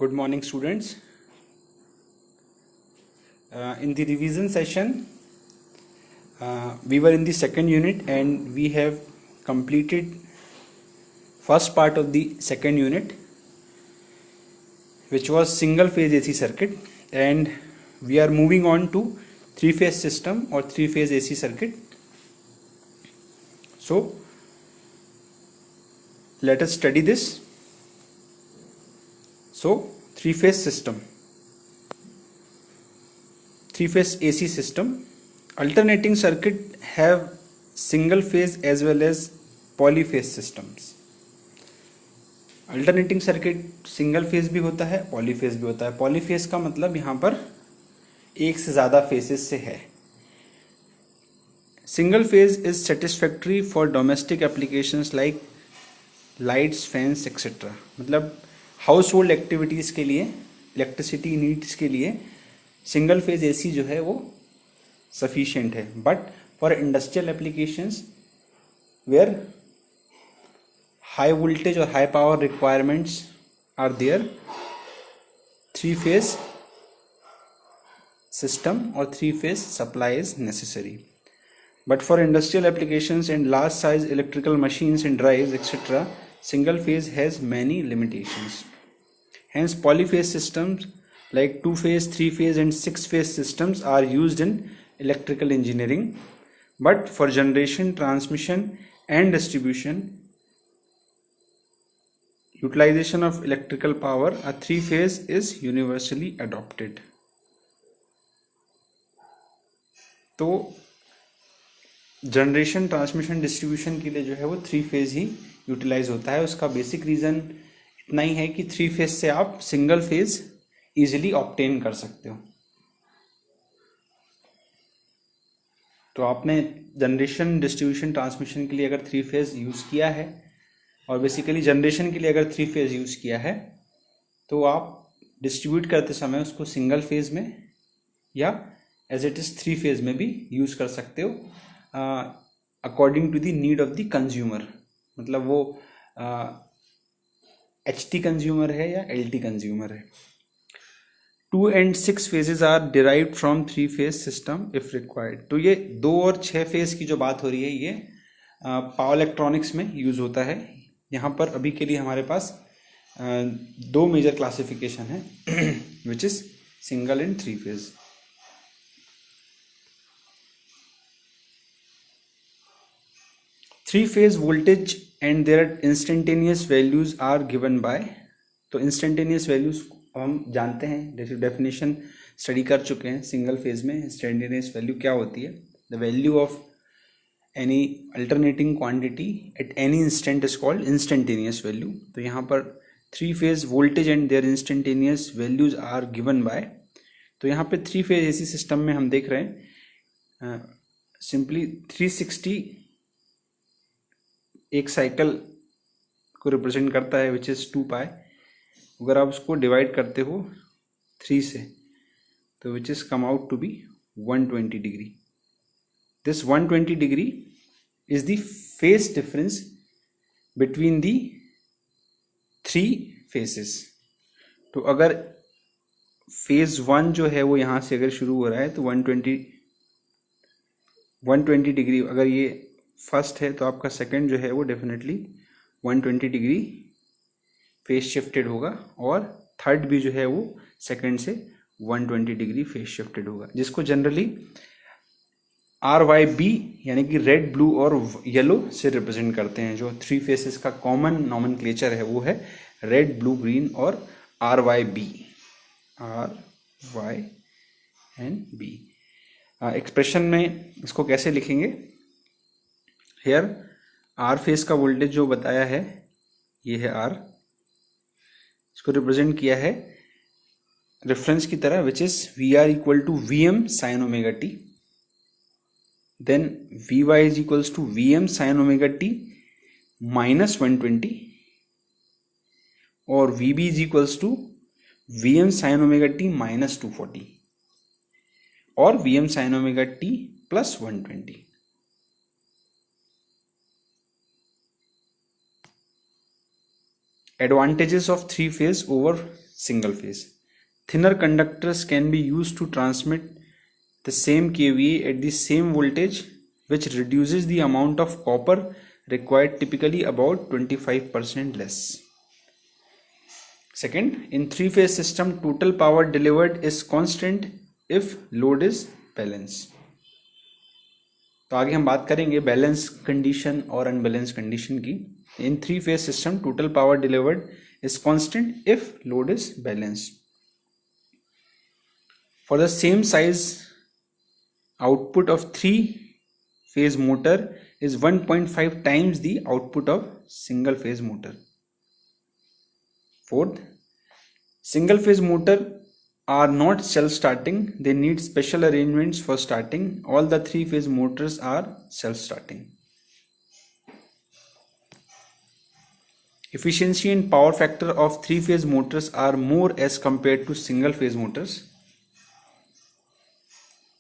Good morning, students. In the revision session, we were in the second unit and we have completed first part of the second unit, which was single phase AC circuit, and we are moving on to three phase system or three phase AC circuit. So let us study this. So three phase system, three phase AC system. Alternating circuit have single phase as well as polyphase systems. Alternating circuit single phase भी होता है, polyphase भी होता है. Polyphase का मतलब यहाँ पर एक से ज़्यादा फेसेस से है. Single phase is satisfactory for domestic applications like lights, fans etcetera. मतलब हाउस होल्ड एक्टिविटीज़ के लिए, इलेक्ट्रिसिटी नीड्स के लिए सिंगल फेज एसी जो है वो सफिशिएंट है. But for industrial applications where high voltage or high power requirements are there, three phase system or three phase supply is necessary. But for industrial applications and large size electrical machines and drives etc., single phase has many limitations. Hence polyphase systems like two phase, three phase and six phase systems are used in electrical engineering. But for generation, transmission and distribution, utilization of electrical power, a three phase is universally adopted. तो generation, transmission, distribution के लिए जो है वो three phase ही utilise होता है. उसका basic reason इतना ही है कि थ्री फेज से आप सिंगल फेज इजीली ऑब्टेन कर सकते हो. तो आपने जनरेशन, डिस्ट्रीब्यूशन, ट्रांसमिशन के लिए अगर थ्री फेज यूज़ किया है और बेसिकली जनरेशन के लिए अगर थ्री फेज यूज़ किया है तो आप डिस्ट्रीब्यूट करते समय उसको सिंगल फेज में या as it is three phase में भी यूज़ कर सकते हो according to the need of the consumer. मतलब वो HT कंज्यूमर है या LT कंज्यूमर है. 2 and 6 phases are derived from three phase system if required. तो ये 2 और 6 फेज की जो बात हो रही है ये पावर इलेक्ट्रॉनिक्स में यूज़ होता है. यहाँ पर अभी के लिए हमारे पास दो मेजर क्लासिफिकेशन है which is single and three phase. Three phase voltage and their instantaneous values are given by. तो इंस्टेंटेनियस वैल्यूज हम जानते हैं, डेफिनेशन स्टडी कर चुके हैं. सिंगल फेज में इंस्टेंटेनियस वैल्यू क्या होती है? The value of any alternating quantity at any instant is called instantaneous value. तो यहाँ पर three phase voltage and their instantaneous values are given by. तो यहाँ पे थ्री फेज एसी सिस्टम में हम देख रहे हैं सिंपली 360 एक साइकिल को रिप्रेजेंट करता है विच इज़ 2 पाई. अगर आप उसको डिवाइड करते हो 3 से तो which is come out to be 120 degree. This 120 degree is the phase difference between the three phases. तो अगर phase 1 जो है वो यहाँ से अगर शुरू हो रहा है तो 120 डिग्री, अगर ये फर्स्ट है तो आपका सेकंड जो है वो डेफिनेटली 120 डिग्री फेज शिफ्टेड होगा और थर्ड भी जो है वो सेकंड से 120 डिग्री फेज शिफ्टेड होगा, जिसको जनरली RYB यानी कि रेड, ब्लू और येलो से रिप्रेजेंट करते हैं. जो थ्री फेसेस का कॉमन नॉमेनक्लेचर है वो है रेड, ब्लू, ग्रीन और RYB. RYB एक्सप्रेशन में इसको कैसे लिखेंगे? हेयर R फेस का वोल्टेज जो बताया है ये है R, इसको रिप्रेजेंट किया है रेफरेंस की तरह which is VR equal to VM sine omega t. Then Vy is equals to Vm sin omega t minus 120 और Vb is equals to Vm sin omega t minus 240 और Vm sin omega t plus 120. Advantages of three phase over single phase. Thinner conductors can be used to transmit the same kVA at the same voltage, which reduces the amount of copper required, typically about 25% less. Second, in three-phase system, total power delivered is constant if load is balanced. तो आगे हम बात करेंगे balance condition और unbalance condition की. In three phase system total power delivered is constant if load is balanced. For the same size output of three phase motor is 1.5 times the output of single phase motor. Fourth, single phase motor are not self starting, they need special arrangements for starting. All the three phase motors are self starting. Efficiency and power factor of three phase motors are more as compared to single phase motors.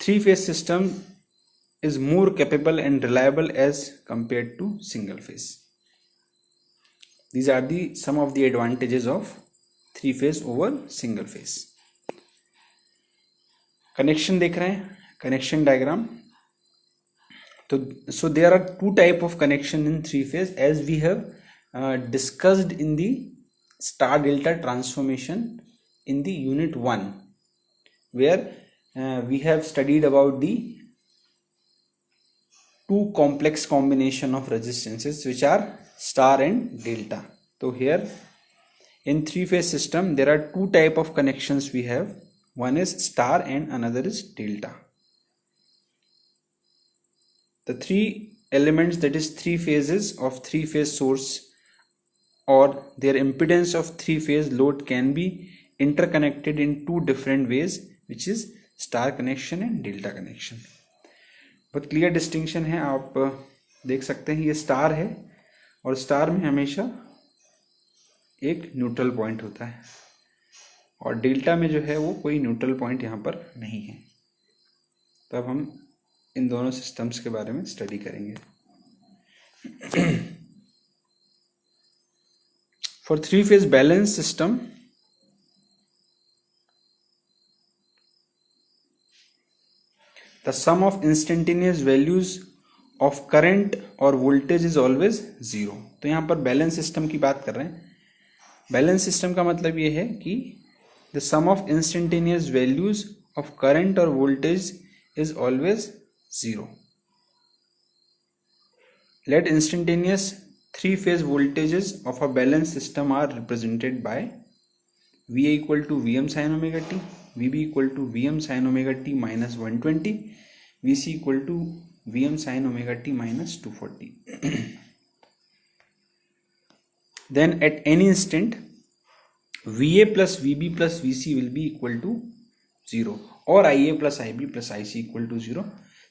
Three phase system is more capable and reliable as compared to single phase. These are some of the advantages of three phase over single phase. Connection देख रहे हैं, connection diagram. So there are two type of connection in three phase, as we have discussed in the star delta transformation in the unit 1, where we have studied about the two complex combination of resistances which are star and delta. So here in three phase system there are two type of connections we have. One is star and another is delta. The three elements, that is three phases of three phase source or their impedance of three phase load can be interconnected in two different ways, which is star connection and delta connection. बहुत clear distinction है, आप देख सकते हैं. ये star है और star में हमेशा एक न्यूट्रल पॉइंट होता है और डेल्टा में जो है वो कोई न्यूट्रल पॉइंट यहाँ पर नहीं है. तो अब हम इन दोनों सिस्टम्स के बारे में स्टडी करेंगे. For three phase balance system, the sum of instantaneous values of current और voltage is always 0. तो यहाँ पर बैलेंस सिस्टम की बात कर रहे हैं. बैलेंस सिस्टम का मतलब ये है कि the sum of instantaneous values of current और voltage is always 0. Let instantaneous three phase voltages of a balanced system are represented by VA equal to Vm sin omega t, VB equal to Vm sin omega t minus 120, VC equal to Vm sin omega t minus 240. Then at any instant VA plus VB plus VC will be equal to 0 or IA plus IB plus IC equal to 0.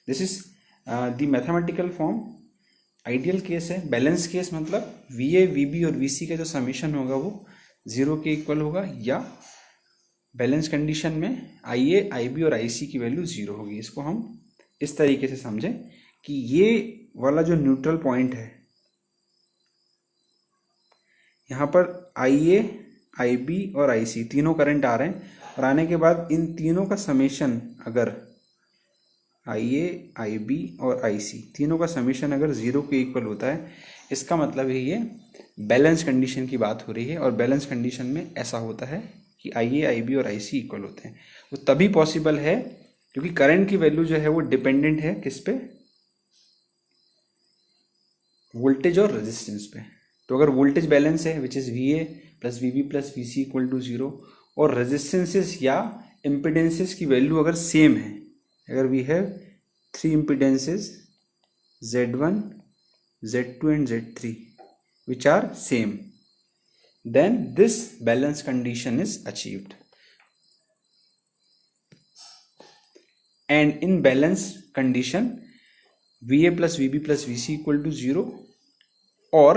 This is the mathematical form. Ideal case है. Balance case मतलब VA VB और VC का जो summation होगा वो 0 के equal होगा, या बैलेंस कंडीशन में IA IB और IC की वैल्यू 0 होगी. इसको हम इस तरीके से समझें कि ये वाला जो न्यूट्रल पॉइंट है, यहाँ पर IA IB और IC तीनों करंट आ रहे हैं और आने के बाद इन तीनों का समेशन अगर IA IB और IC तीनों का समेशन अगर 0 के इक्वल होता है, इसका मतलब है ये बैलेंस कंडीशन की बात हो रही है. और बैलेंस कंडीशन में ऐसा होता है कि IA IB और IC इक्वल होते हैं. वो तभी पॉसिबल है क्योंकि करंट की वैल्यू जो है वो डिपेंडेंट है किस पे, वोल्टेज और रेजिस्टेंस पे. तो अगर वोल्टेज बैलेंस है which is VA plus VB plus VC equal to 0 और रेजिस्टेंसेस या इम्पिडेंसेस की वैल्यू अगर सेम है, अगर we have three impedances Z1 Z2 and Z3 which are same, then this balance condition is achieved. And in balance condition VA plus VB plus VC equal to 0 or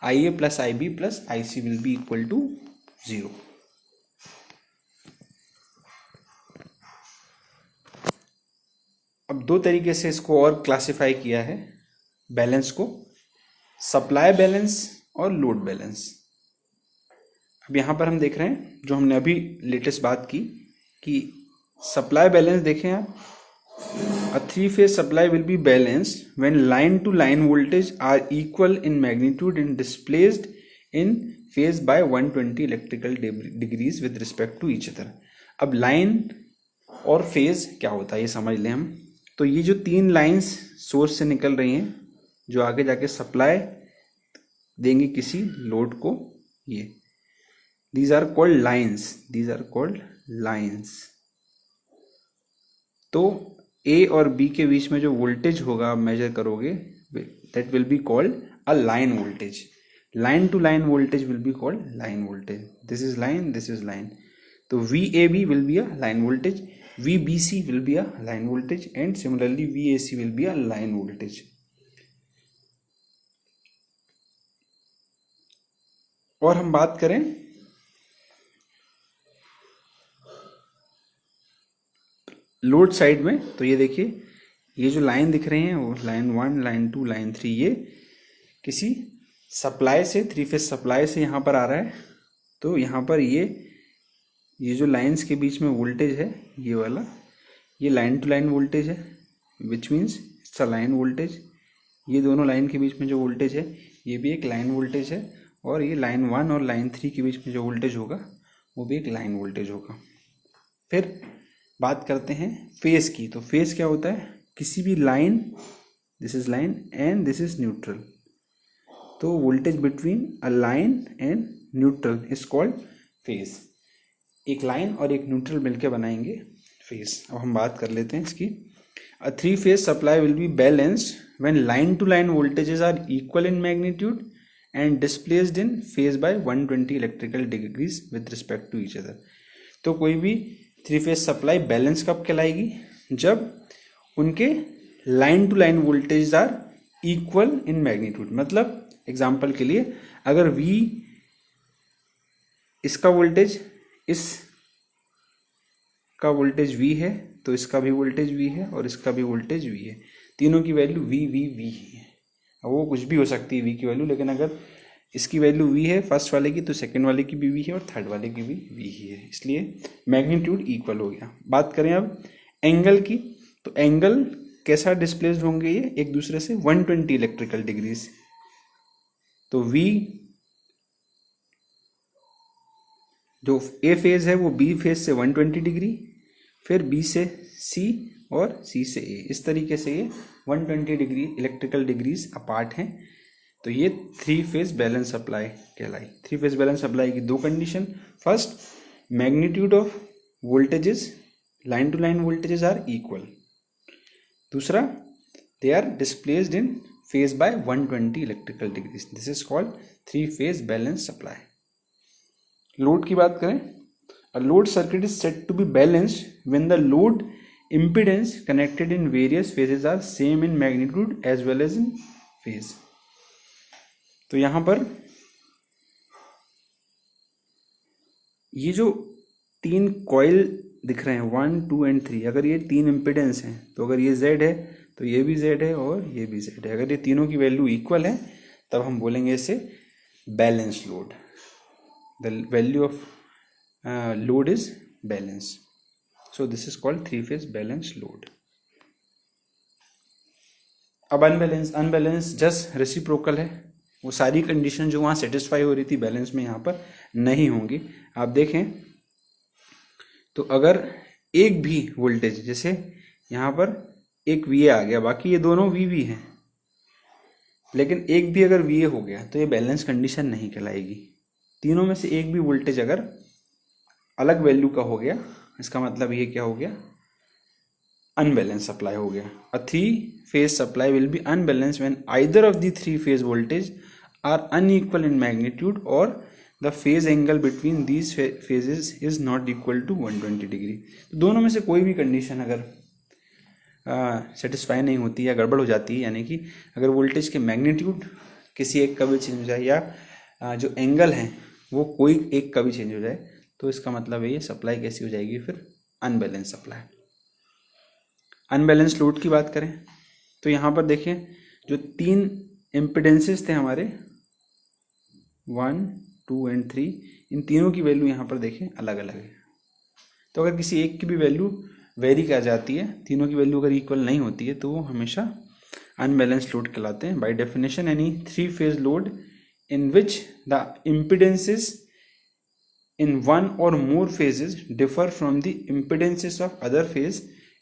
IA plus IB plus IC will be equal to 0. अब दो तरीके से इसको और classify किया है balance को, supply balance और लोड बैलेंस. अब यहाँ पर हम देख रहे हैं जो हमने अभी लेटेस्ट बात की कि सप्लाई बैलेंस देखें आप, a three phase supply will be balanced when line to line voltage are equal in magnitude and displaced in phase by 120 electrical degrees with respect to each other. अब line और phase क्या होता है ये समझ लें हम। तो ये जो तीन लाइंस सोर्स से निकल रही हैं जो आगे जाके सप्लाई देंगी किसी लोड को, ये दीज आर कॉल्ड लाइंस। तो ए और बी के बीच में जो वोल्टेज होगा आप मेजर करोगे, that will be called a line voltage. Line to line voltage will be called line voltage. This is line, this is line. तो VAB will be a line voltage, VBC will be a line voltage, and similarly VAC will be a line voltage. और हम बात करें load side में, तो ये देखिए ये जो लाइन दिख रहे हैं वो लाइन 1, लाइन 2, लाइन 3, ये किसी सप्लाई से, थ्री फेज सप्लाई से यहाँ पर आ रहा है। तो यहाँ पर ये जो लाइंस के बीच में वोल्टेज है ये वाला, ये लाइन टू लाइन वोल्टेज है, which means it's a line voltage. ये दोनों लाइन के बीच में जो वोल्टेज है ये भी एक लाइन वोल्टेज है, और ये लाइन 1 और लाइन 3 के बीच में जो वोल्टेज होगा वो भी एक लाइन वोल्टेज होगा। फिर बात करते हैं फेज की। तो फेज क्या होता है, किसी भी line, this is line and this is neutral, तो voltage between a line and neutral is called phase. एक लाइन और एक न्यूट्रल मिलकर बनाएंगे फेज। अब हम बात कर लेते हैं इसकी। A three phase supply will be balanced when line to line voltages are equal in magnitude and displaced in phase by 120 electrical degrees with respect to each other. तो कोई भी थ्री फेज सप्लाई बैलेंस कब कहलाएगी, जब उनके line to line voltage are equal in magnitude. मतलब example के लिए अगर V इसका वोल्टेज, इस का वोल्टेज V है तो इसका भी वोल्टेज V है और इसका भी वोल्टेज V है, तीनों की वैल्यू V है। अब वो कुछ भी हो सकती है V की वैल्यू, लेकिन अगर इसकी वैल्यू V है फर्स्ट वाले की तो सेकंड वाले की भी V है और थर्ड वाले की भी V ही है, इसलिए मैग्नीट्यूड इक्वल हो गया। बात करें अब एंगल की, तो एंगल कैसा डिस्प्लेस्ड होंगे ये एक दूसरे से 120 इलेक्ट्रिकल डिग्रीज। तो V जो A फेज है वो B फेज से 120 डिग्री, फिर B से C और C से A, इस तरीके से ये 120 डिग्री इलेक्ट्रिकल डिग्रीज अपार्ट हैं। तो ये थ्री फेज बैलेंस सप्लाई कहलाई। थ्री फेज बैलेंस सप्लाई की दो condition, first magnitude of voltages, line to line voltages are equal, दूसरा they are displaced in phase by 120 electrical degrees, this is called three phase balance supply. Load की बात करें, a load circuit is said to be balanced when the load impedance connected in various phases are same in magnitude as well as in phase। तो यहां पर ये जो तीन coil दिख रहे हैं 1, 2 एंड 3, अगर ये तीन इम्पिडेंस हैं तो अगर ये Z है तो ये भी Z है और ये भी Z है। अगर ये तीनों की वैल्यू इक्वल है तब हम बोलेंगे इसे balance load. The value of load is balance, so this is called three phase balanced load। अब अनबैलेंस जस्ट रेसिप्रोकल है, वो सारी कंडीशन जो वहाँ सेटिस्फाई हो रही थी बैलेंस में यहाँ पर नहीं होंगी। आप देखें तो अगर एक भी वोल्टेज, जैसे यहाँ पर एक VA आ गया, बाकी ये दोनों VB हैं, लेकिन एक भी अगर VA हो गया तो ये बैलेंस कंडीशन नहीं कहलाएगी। तीनों में से एक भी वोल्टेज अगर अलग वैल्यू का हो गया, इसका मतलब ये क्या हो गया, अनबैलेंस सप्लाई हो गया। A three phase supply will be unbalance when either of the three phase voltage are unequal in magnitude और the phase angle between these phases is not equal to 120 degree. तो दोनों में से कोई भी condition अगर सेटिस्फाई नहीं होती या गड़बड़ हो जाती है, यानी कि अगर वोल्टेज के मैग्नीट्यूड किसी एक का भी चेंज हो जाए या जो एंगल है वो कोई एक का भी चेंज हो जाए, तो इसका मतलब है ये सप्लाई कैसी हो जाएगी, फिर अनबैलेंस सप्लाई। अनबैलेंस लोड की बात करें तो यहाँ पर देखिए जो तीन इम्पिडेंसेस थे हमारे 1, 2 एंड 3, इन तीनों की वैल्यू यहाँ पर देखें अलग अलग है। तो अगर किसी एक की भी वैल्यू वेरी कर जाती है, तीनों की वैल्यू अगर इक्वल नहीं होती है, तो वो हमेशा अनबैलेंस्ड लोड कहलाते हैं। By definition any 3 phase load in which the impedances in one or more phases differ from the impedances of other phase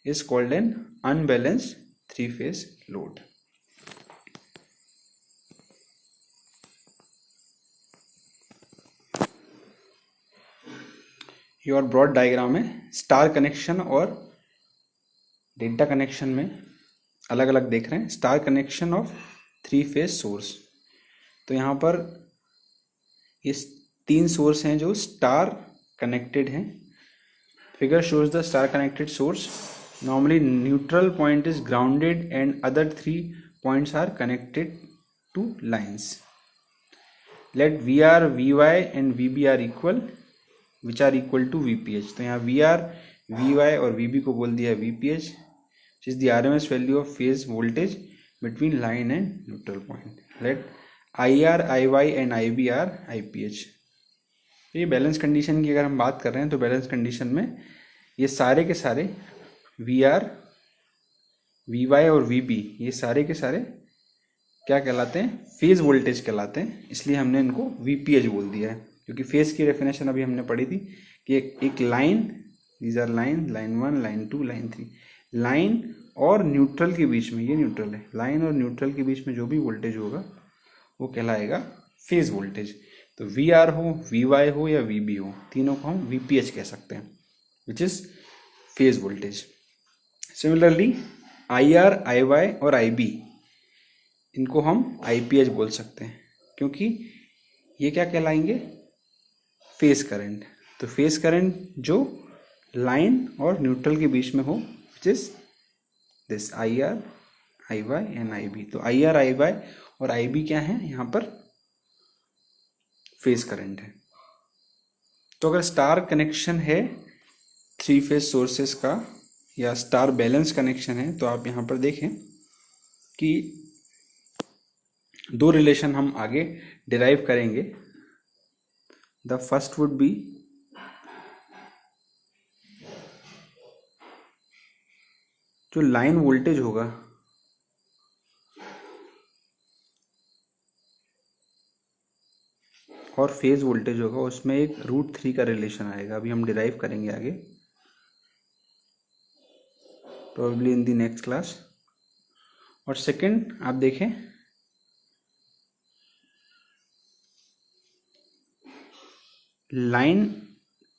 is called an unbalanced 3 phase load. ये और ब्रॉड डायग्राम है, star connection और delta connection में अलग अलग देख रहे हैं। Star connection of 3 phase source, तो यहाँ पर ये 3 सोर्स हैं जो स्टार कनेक्टेड हैं। Figure shows the star connected source, normally neutral point is grounded and other 3 points are connected to lines. Let VR, VY and VB are equal which are equal to VPH। तो यहाँ VR, VY और VB को बोल दिया VPH, which is the RMS value of phase voltage between line and neutral point. Let IR, IY and IB are IPH. ये balance condition की अगर हम बात कर रहे हैं तो बैलेंस कंडीशन में ये सारे के सारे VR, VY और VB ये सारे के सारे क्या कहलाते हैं, फेज वोल्टेज कहलाते हैं, इसलिए हमने इनको VPH बोल दिया है। क्योंकि फेज की डेफिनेशन अभी हमने पढ़ी थी कि एक line, these are line, line 1, line 2, line 3, line और न्यूट्रल के बीच में, ये न्यूट्रल है, लाइन और न्यूट्रल के बीच में जो भी वोल्टेज होगा वो कहलाएगा फेज वोल्टेज। तो VR हो, VY हो या VB हो, तीनों को हम VPH कह सकते हैं, which is phase voltage. Similarly IR, IY और IB इनको हम IPH बोल सकते हैं, क्योंकि ये क्या कहलाएंगे, फेज करंट। तो फेज करंट जो लाइन और न्यूट्रल के बीच में हो, which is this IR, IY and IB। तो IR, IY और IB क्या है, यहाँ पर फेज करंट है। तो अगर स्टार कनेक्शन है 3 फेज सोर्सेस का या स्टार बैलेंस कनेक्शन है, तो आप यहाँ पर देखें कि 2 रिलेशन हम आगे डिराइव करेंगे। द फर्स्ट वुड बी जो लाइन वोल्टेज होगा और फेज वोल्टेज होगा, उसमें एक √3 का रिलेशन आएगा। अभी हम डिराइव करेंगे आगे, probably in the next class. और सेकंड आप देखें, लाइन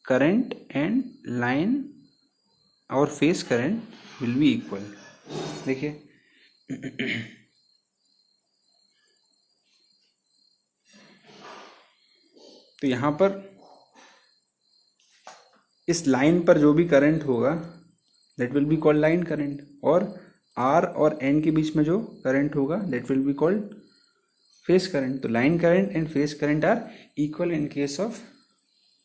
करंट एंड लाइन और phase current will be equal. देखिए तो यहाँ पर इस लाइन पर जो भी करंट होगा that will be called line current, और R और N के बीच में जो करंट होगा that will be called phase current. तो line current and phase current are equal in case of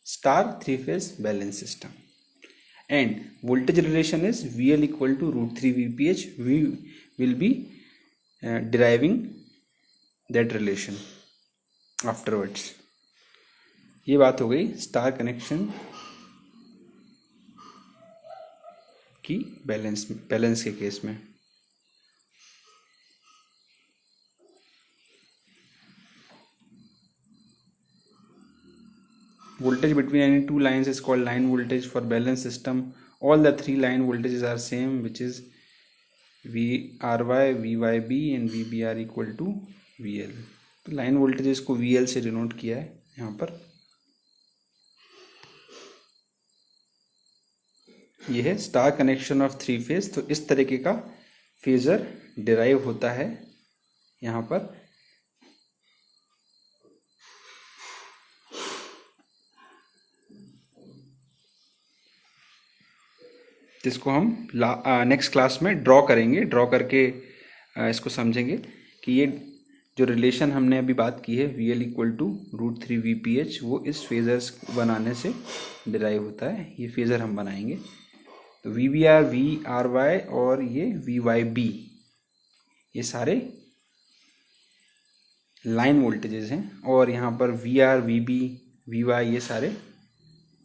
star 3 phase balance system, and voltage relation is VL equal to √3 VPH. We will be deriving that relation afterwards. ये बात हो गई star connection की balance के case में। Voltage between any 2 lines is called line voltage. For balance system, all the 3 line voltages are same, which is VRY, VYB and VB are equal to VL. तो line voltages को VL से denote किया है यहाँ पर। ये है star connection of 3 phase. तो इस तरीके का फेजर डिराइव होता है यहाँ पर। जिसको हम नेक्स्ट क्लास में ड्रॉ करेंगे, ड्रॉ करके इसको समझेंगे कि ये जो रिलेशन हमने अभी बात की है VL इक्वल टू √3 VPH, वो इस फेजर्स बनाने से डिराइव होता है। ये फेजर हम बनाएंगे। तो VBR, VRY और ये VYB ये सारे लाइन वोल्टेजेस हैं और यहाँ पर V R, V B, V Y ये सारे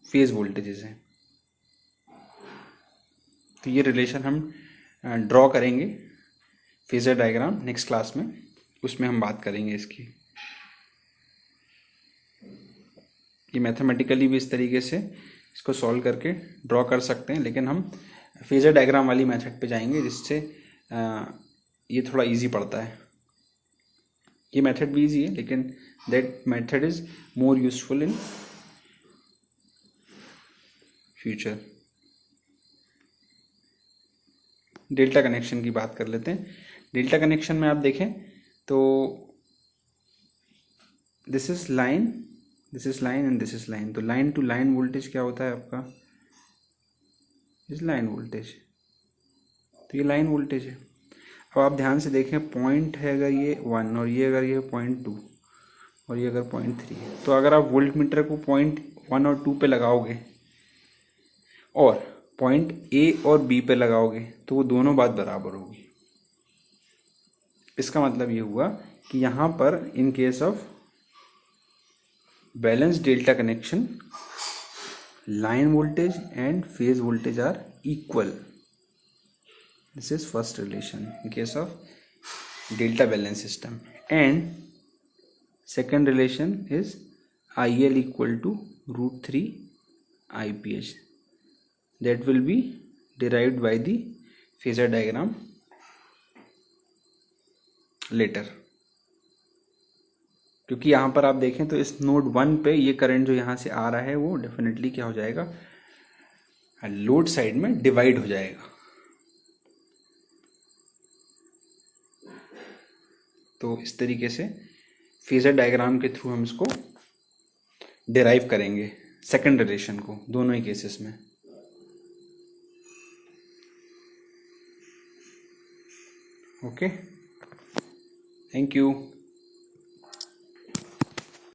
फेज वोल्टेजेस हैं। तो ये रिलेशन हम ड्रॉ करेंगे फेजर डायग्राम नेक्स्ट क्लास में, उसमें हम बात करेंगे इसकी। ये मैथमेटिकली भी इस तरीके से इसको सॉल्व करके ड्रॉ कर सकते हैं, लेकिन हम फेजर डायग्राम वाली मेथड पे जाएंगे जिससे ये थोड़ा इजी पड़ता है। ये मेथड भी इजी है लेकिन that method is more useful in future. Delta connection की बात कर लेते हैं। डेल्टा कनेक्शन में आप देखें तो this is line and this is line. तो लाइन टू लाइन वोल्टेज क्या होता है आपका, इस लाइन वोल्टेज। तो ये लाइन वोल्टेज है। अब आप ध्यान से देखें, पॉइंट है अगर ये 1 और ये अगर ये 0.2 और ये अगर 0.3 है, तो अगर आप वोल्ट मीटर को 0.1 और 2 पे लगाओगे और पॉइंट ए और बी पे लगाओगे तो वो दोनों बात बराबर होगी। इसका मतलब ये हुआ कि यहाँ पर इन case of balance delta connection line voltage and phase voltage are equal. This is first relation in case of delta balance system. And second relation is IL equal to √3 IPH. That will be derived by the phasor diagram later. क्योंकि यहाँ पर आप देखें तो इस node 1 पे ये current जो यहाँ से आ रहा है वो डेफिनेटली क्या हो जाएगा, लोड साइड में डिवाइड हो जाएगा। तो इस तरीके से फेजर डायग्राम के थ्रू हम इसको डिराइव करेंगे सेकंड रिलेशन को दोनों ही केसेस में। Okay, thank you.